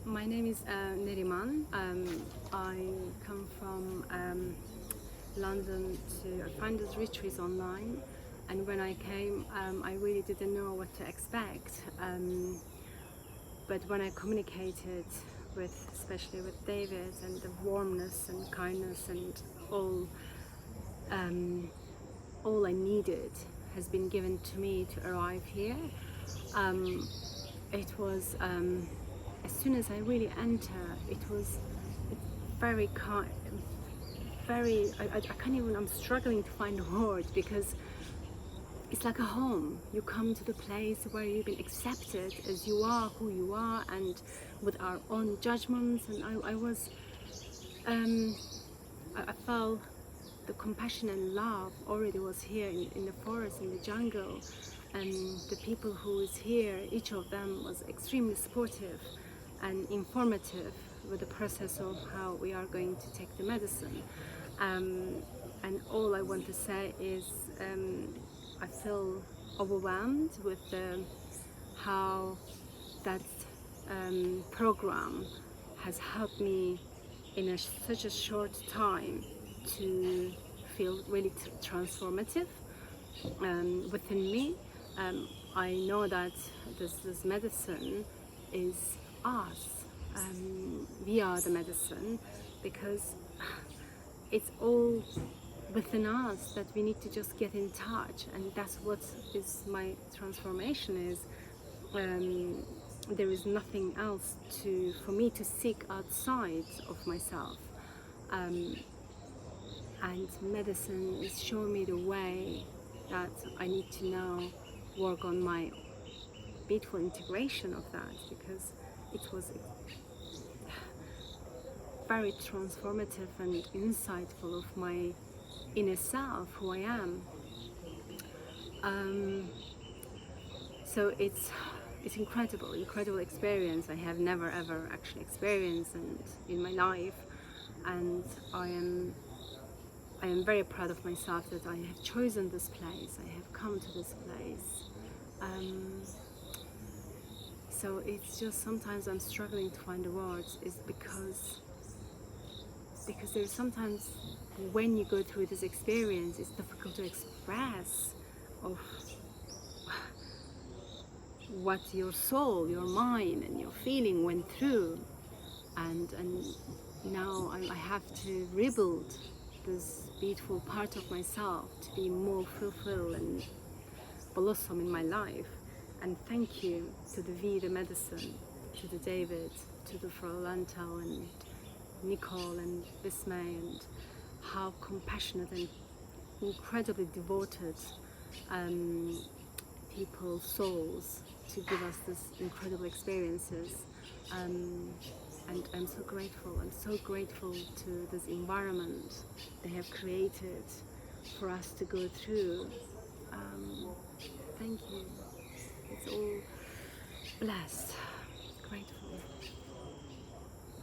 My name is Nuriymen. I come from London to find these retreats online, and when I came, I really didn't know what to expect. But when I communicated with, especially with David, and the warmness and kindness and all I needed has been given to me to arrive here. It was as soon as I really enter, it was very kind, very. I can't even. I'm struggling to find words because it's like a home. You come to the place where you've been accepted as you are, who you are, and with our own judgments. And I felt the compassion and love already was here in the forest, in the jungle, and the people who is here, each of them was extremely supportive and informative with the process of how we are going to take the medicine. And all I want to say is I feel overwhelmed with how that program has helped me in such a short time to feel really transformative within me. I know that this medicine is us. We are the medicine because it's all within us that we need to just get in touch, and that's what is my transformation is. There is nothing else for me to seek outside of myself, and medicine is showing me the way that I need to now work on my beautiful integration of that, because it was very transformative and insightful of my inner self, who I am. So it's incredible experience I have never ever actually experienced in my life, and I am very proud of myself that I have chosen this place, I have come to this place. So it's just sometimes I'm struggling to find the words, is because there's sometimes when you go through this experience, it's difficult to express of what your soul, your mind and your feeling went through, and now I have to rebuild this beautiful part of myself to be more fulfilled and blossom in my life. And thank you to the medicine, to the David, to the Frolanto and Nicole and Bismay, and how compassionate and incredibly devoted people, souls, to give us these incredible experiences. And I'm so grateful. I'm so grateful to this environment they have created for us to go through. Thank you. It's all blessed, grateful.